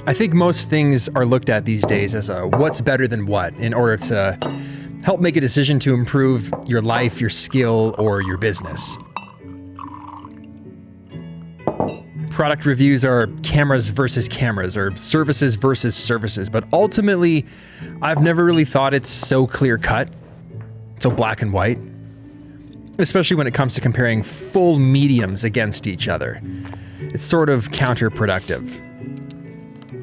I think most things are looked at these days as a what's better than what in order to help make a decision to improve your life, your skill, or your business. Product reviews are cameras versus cameras or services versus services, but ultimately, I've never really thought it's so clear-cut, so black and white, especially when it comes to comparing full mediums against each other. It's sort of counterproductive.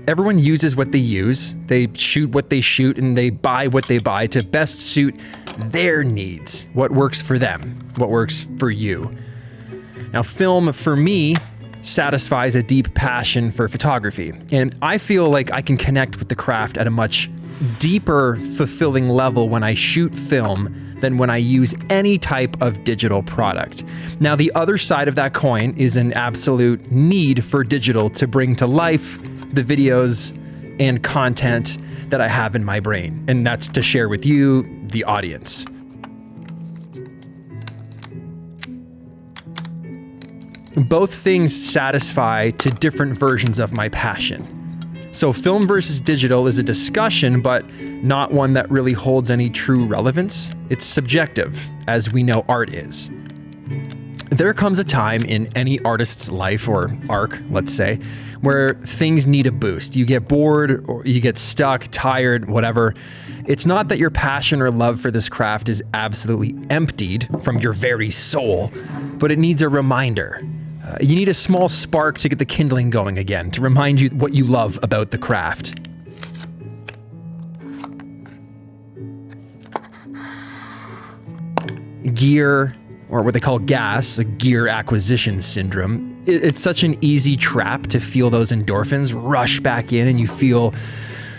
Everyone uses what they use, they shoot what they shoot, and they buy what they buy to best suit their needs, what works for them, what works for you. Now, film, for me, satisfies a deep passion for photography, and I feel like I can connect with the craft at a much deeper, fulfilling level when I shoot film than when I use any type of digital product. Now, the other side of that coin is an absolute need for digital to bring to life the videos and content that I have in my brain, and that's to share with you, the audience. Both things satisfy to different versions of my passion. So film versus digital is a discussion, but not one that really holds any true relevance. It's subjective, as we know art is. There comes a time in any artist's life, or arc, let's say, where things need a boost. You get bored, or you get stuck, tired, whatever. It's not that your passion or love for this craft is absolutely emptied from your very soul, but it needs a reminder. You need a small spark to get the kindling going again, to remind you what you love about the craft. Gear, or what they call gas, the gear acquisition syndrome, it's such an easy trap to feel those endorphins rush back in, and you feel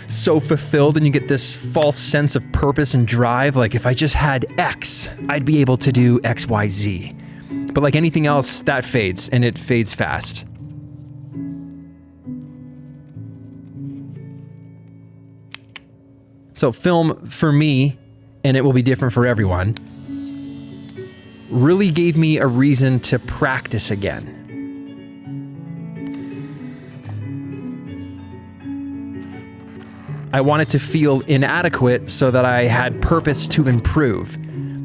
so fulfilled, and you get this false sense of purpose and drive, like if I just had X, I'd be able to do X, Y, Z. But like anything else, that fades, and it fades fast. So film, for me, and it will be different for everyone, really gave me a reason to practice again. I wanted to feel inadequate so that I had purpose to improve.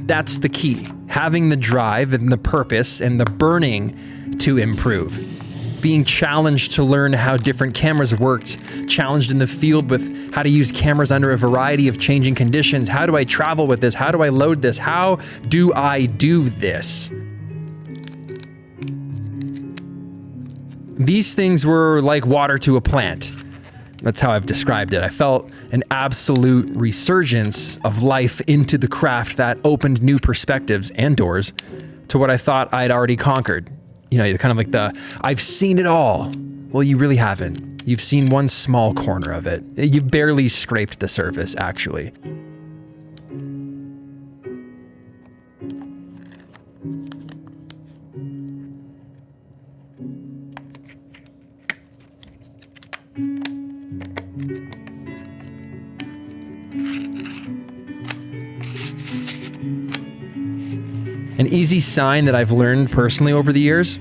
That's the key. Having the drive and the purpose and the burning to improve. Being challenged to learn how different cameras worked, challenged in the field with how to use cameras under a variety of changing conditions. How do I travel with this? How do I load this? How do I do this? These things were like water to a plant. That's how I've described it. I felt an absolute resurgence of life into the craft that opened new perspectives and doors to what I thought I'd already conquered. You know, kind of like I've seen it all. Well, you really haven't. You've seen one small corner of it. You barely scraped the surface, actually. An easy sign that I've learned personally over the years,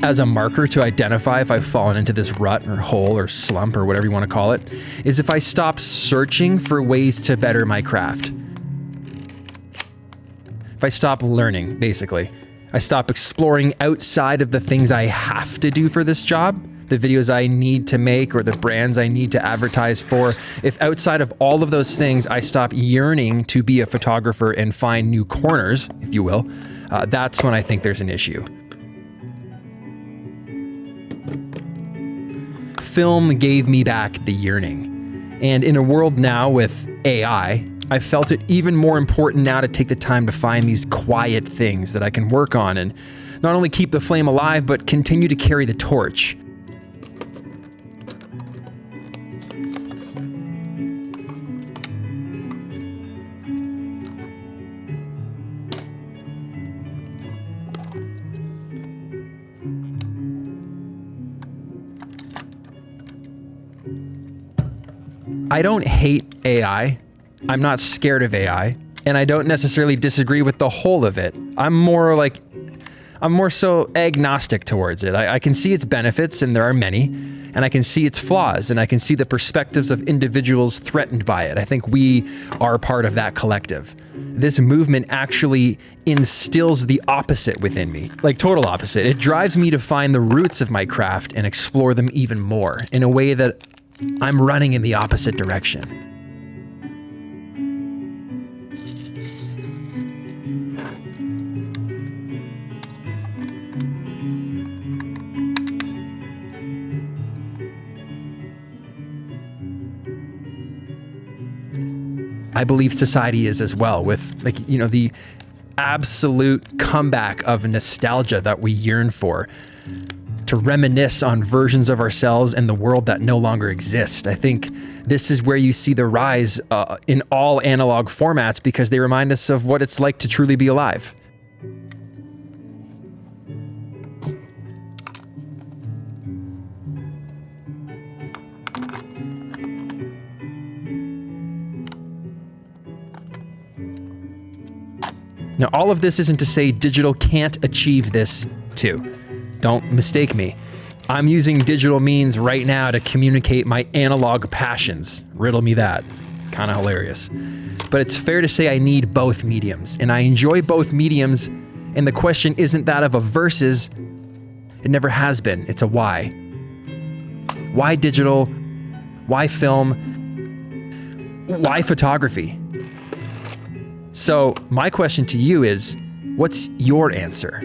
as a marker to identify if I've fallen into this rut or hole or slump or whatever you want to call it, is if I stop searching for ways to better my craft. If I stop learning, basically. I stop exploring outside of the things I have to do for this job, the videos I need to make or the brands I need to advertise for. If outside of all of those things, I stop yearning to be a photographer and find new corners, if you will, that's when I think there's an issue. Film gave me back the yearning. And in a world now with AI, I felt it even more important now to take the time to find these quiet things that I can work on and not only keep the flame alive, but continue to carry the torch. I don't hate AI. I'm not scared of AI, and I don't necessarily disagree with the whole of it. I'm more like, I'm more so agnostic towards it. I can see its benefits, and there are many, and I can see its flaws, and I can see the perspectives of individuals threatened by it. I think we are part of that collective. This movement actually instills the opposite within me, like total opposite. It drives me to find the roots of my craft and explore them even more in a way that I'm running in the opposite direction. I believe society is as well, with the absolute comeback of nostalgia that we yearn for, to reminisce on versions of ourselves and the world that no longer exist. I think this is where you see the rise in all analog formats, because they remind us of what it's like to truly be alive. Now, all of this isn't to say digital can't achieve this too. Don't mistake me. I'm using digital means right now to communicate my analog passions. Riddle me that. Kind of hilarious. But it's fair to say I need both mediums, and I enjoy both mediums, and the question isn't that of a versus. It never has been. It's a why. Why digital? Why film? Why photography? So my question to you is, what's your answer?